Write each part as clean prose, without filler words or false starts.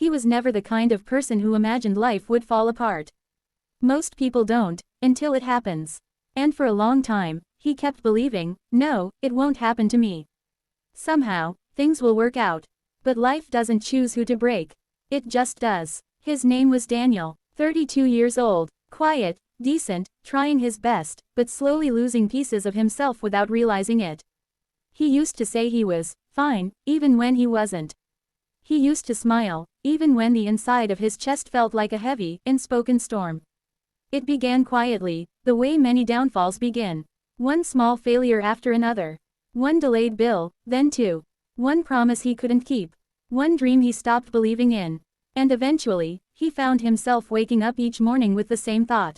He was never the kind of person who imagined life would fall apart. Most people don't, until it happens. And for a long time, he kept believing, no, it won't happen to me. Somehow, things will work out. But life doesn't choose who to break. It just does. His name was Daniel, 32 years old, quiet, decent, trying his best, but slowly losing pieces of himself without realizing it. He used to say he was fine, even when he wasn't. He used to smile, even when the inside of his chest felt like a heavy, unspoken storm. It began quietly, the way many downfalls begin. One small failure after another. One delayed bill, then two. One promise he couldn't keep. One dream he stopped believing in. And eventually, he found himself waking up each morning with the same thought.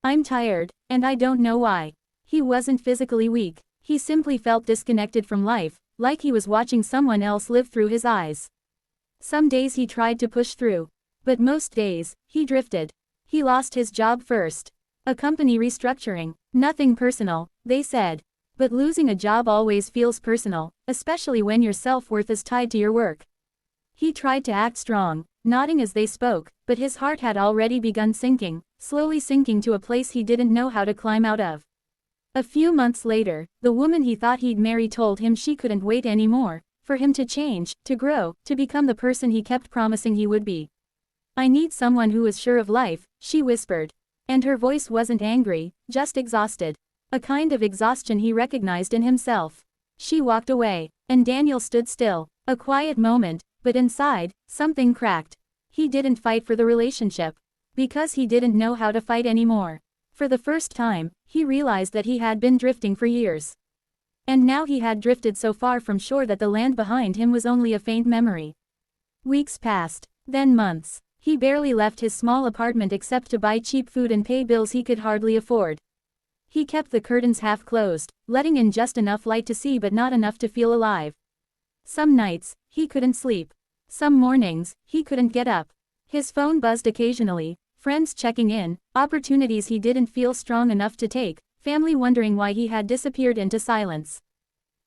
I'm tired, and I don't know why. He wasn't physically weak. He simply felt disconnected from life, like he was watching someone else live through his eyes. Some days he tried to push through. But most days, he drifted. He lost his job first. A company restructuring. Nothing personal, they said. But losing a job always feels personal, especially when your self-worth is tied to your work. He tried to act strong, nodding as they spoke, but his heart had already begun sinking, slowly sinking to a place he didn't know how to climb out of. A few months later, the woman he thought he'd marry told him she couldn't wait anymore, for him to change, to grow, to become the person he kept promising he would be. I need someone who is sure of life, she whispered. And her voice wasn't angry, just exhausted. A kind of exhaustion he recognized in himself. She walked away, and Daniel stood still. A quiet moment, but inside, something cracked. He didn't fight for the relationship. Because he didn't know how to fight anymore. For the first time, he realized that he had been drifting for years. And now he had drifted so far from shore that the land behind him was only a faint memory. Weeks passed, then months. He barely left his small apartment except to buy cheap food and pay bills he could hardly afford. He kept the curtains half closed, letting in just enough light to see but not enough to feel alive. Some nights, he couldn't sleep. Some mornings, he couldn't get up. His phone buzzed occasionally, friends checking in, opportunities he didn't feel strong enough to take, family wondering why he had disappeared into silence.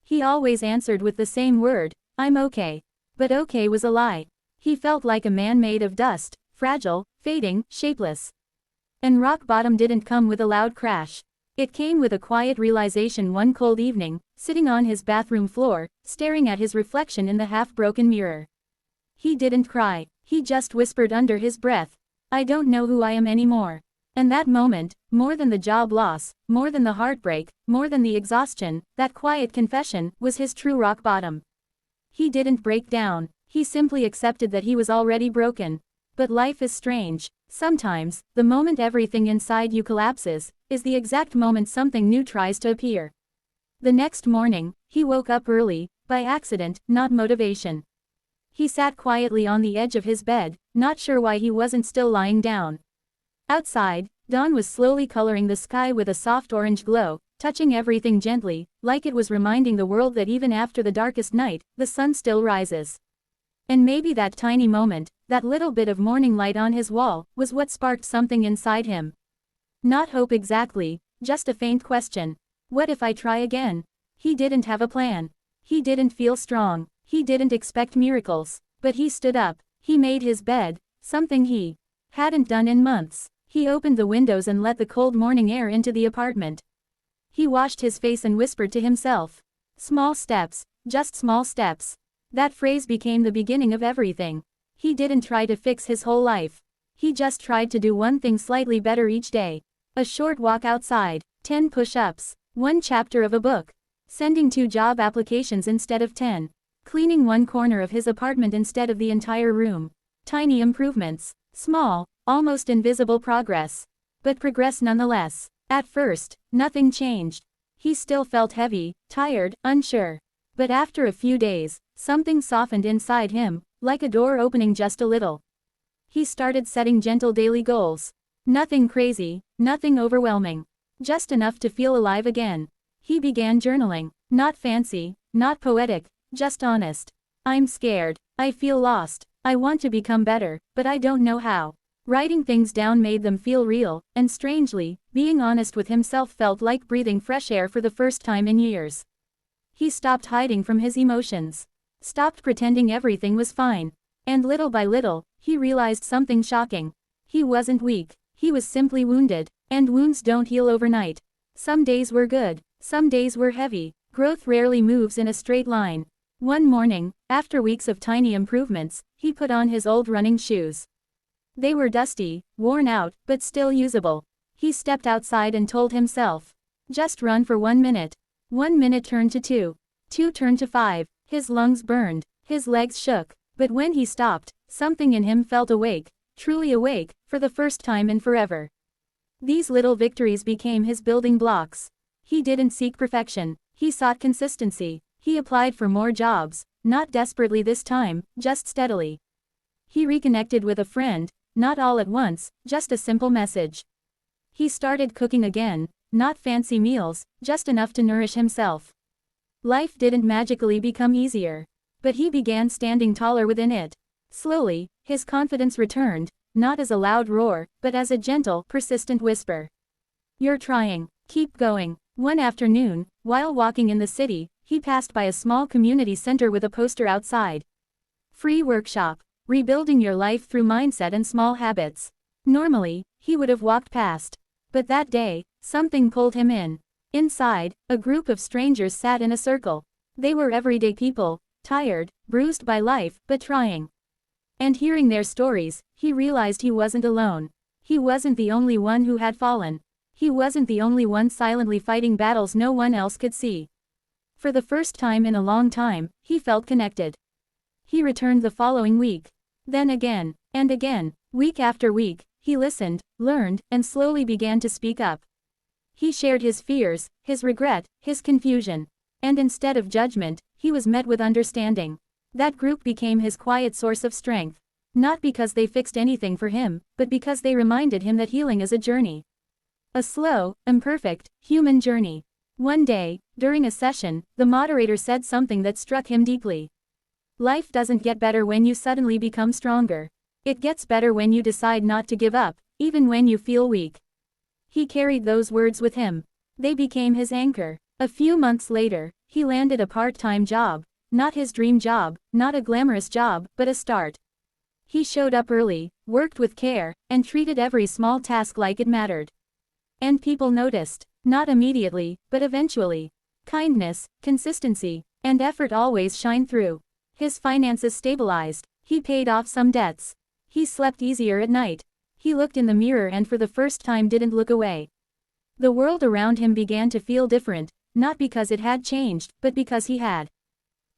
He always answered with the same word, I'm okay. But okay was a lie. He felt like a man made of dust, fragile, fading, shapeless. And rock bottom didn't come with a loud crash. It came with a quiet realization one cold evening, sitting on his bathroom floor, staring at his reflection in the half-broken mirror. He didn't cry, he just whispered under his breath, I don't know who I am anymore. And that moment, more than the job loss, more than the heartbreak, more than the exhaustion, that quiet confession, was his true rock bottom. He didn't break down, he simply accepted that he was already broken. But life is strange. Sometimes, the moment everything inside you collapses, is the exact moment something new tries to appear. The next morning, he woke up early, by accident, not motivation. He sat quietly on the edge of his bed, not sure why he wasn't still lying down. Outside, dawn was slowly coloring the sky with a soft orange glow, touching everything gently, like it was reminding the world that even after the darkest night, the sun still rises. And maybe that tiny moment, that little bit of morning light on his wall, was what sparked something inside him. Not hope exactly, just a faint question. What if I try again? He didn't have a plan. He didn't feel strong. He didn't expect miracles. But he stood up. He made his bed, something he hadn't done in months. He opened the windows and let the cold morning air into the apartment. He washed his face and whispered to himself. Small steps, just small steps. That phrase became the beginning of everything. He didn't try to fix his whole life. He just tried to do one thing slightly better each day. A short walk outside, 10 push-ups, one chapter of a book, sending 2 job applications instead of 10, cleaning one corner of his apartment instead of the entire room. Tiny improvements, small, almost invisible progress. But progress nonetheless. At first, nothing changed. He still felt heavy, tired, unsure. But after a few days, something softened inside him, like a door opening just a little. He started setting gentle daily goals. Nothing crazy, nothing overwhelming. Just enough to feel alive again. He began journaling. Not fancy, not poetic, just honest. I'm scared. I feel lost. I want to become better, but I don't know how. Writing things down made them feel real, and strangely, being honest with himself felt like breathing fresh air for the first time in years. He stopped hiding from his emotions. Stopped pretending everything was fine. And little by little, he realized something shocking. He wasn't weak, he was simply wounded, and wounds don't heal overnight. Some days were good, some days were heavy. Growth rarely moves in a straight line. One morning, after weeks of tiny improvements, he put on his old running shoes. They were dusty, worn out, but still usable. He stepped outside and told himself, just run for 1 minute. 1 minute turned to 2. 2 turned to 5. His lungs burned, his legs shook. But when he stopped, something in him felt awake, truly awake, for the first time in forever. These little victories became his building blocks. He didn't seek perfection, he sought consistency. He applied for more jobs, not desperately this time, just steadily. He reconnected with a friend, not all at once, just a simple message. He started cooking again, not fancy meals, just enough to nourish himself. Life didn't magically become easier, but he began standing taller within it. Slowly, his confidence returned, not as a loud roar, but as a gentle, persistent whisper. You're trying. Keep going. One afternoon, while walking in the city, he passed by a small community center with a poster outside. Free workshop. Rebuilding your life through mindset and small habits. Normally, he would have walked past. But that day, something pulled him in. Inside, a group of strangers sat in a circle. They were everyday people, tired, bruised by life, but trying. And hearing their stories, he realized he wasn't alone. He wasn't the only one who had fallen. He wasn't the only one silently fighting battles no one else could see. For the first time in a long time, he felt connected. He returned the following week. Then again, and again, week after week, he listened, learned, and slowly began to speak up. He shared his fears, his regret, his confusion. And instead of judgment, he was met with understanding. That group became his quiet source of strength. Not because they fixed anything for him, but because they reminded him that healing is a journey. A slow, imperfect, human journey. One day, during a session, the moderator said something that struck him deeply. Life doesn't get better when you suddenly become stronger. It gets better when you decide not to give up, even when you feel weak. He carried those words with him. They became his anchor. A few months later, he landed a part-time job. Not his dream job, not a glamorous job, but a start. He showed up early, worked with care, and treated every small task like it mattered. And people noticed, not immediately, but eventually. Kindness, consistency, and effort always shine through. His finances stabilized, he paid off some debts. He slept easier at night. He looked in the mirror and for the first time didn't look away. The world around him began to feel different, not because it had changed, but because he had.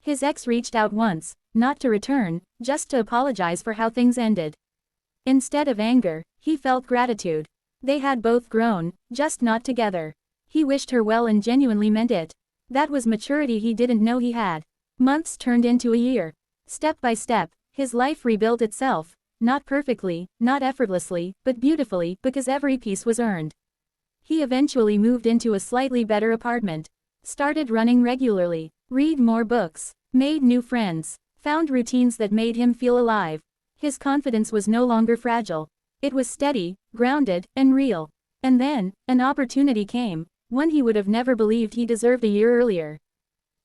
His ex reached out once, not to return, just to apologize for how things ended. Instead of anger, he felt gratitude. They had both grown, just not together. He wished her well and genuinely meant it. That was maturity he didn't know he had. Months turned into a year. Step by step, his life rebuilt itself, not perfectly, not effortlessly, but beautifully, because every piece was earned. He eventually moved into a slightly better apartment. Started running regularly, read more books, made new friends, found routines that made him feel alive. His confidence was no longer fragile. It was steady, grounded, and real. And then, an opportunity came, one he would have never believed he deserved a year earlier.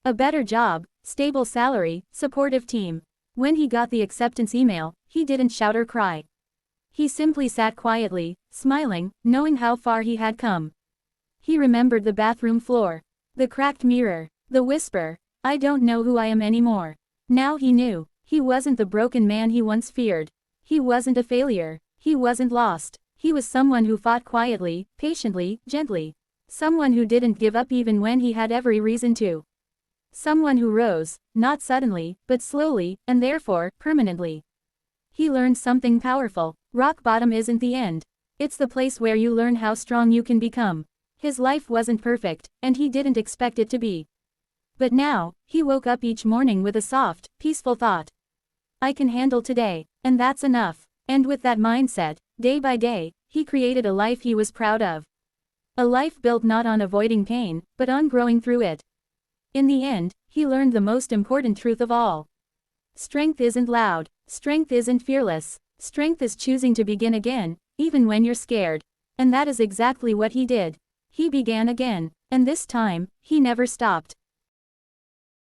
A better job, stable salary, supportive team. When he got the acceptance email, he didn't shout or cry. He simply sat quietly, smiling, knowing how far he had come. He remembered the bathroom floor, the cracked mirror, the whisper, "I don't know who I am anymore." Now he knew, he wasn't the broken man he once feared. He wasn't a failure, he wasn't lost. He was someone who fought quietly, patiently, gently. Someone who didn't give up even when he had every reason to. Someone who rose, not suddenly, but slowly, and therefore, permanently. He learned something powerful. Rock bottom isn't the end. It's the place where you learn how strong you can become. His life wasn't perfect, and he didn't expect it to be. But now, he woke up each morning with a soft, peaceful thought. I can handle today, and that's enough. And with that mindset, day by day, he created a life he was proud of. A life built not on avoiding pain, but on growing through it. In the end, he learned the most important truth of all. Strength isn't loud, strength isn't fearless, strength is choosing to begin again, even when you're scared. And that is exactly what he did. He began again, and this time, he never stopped.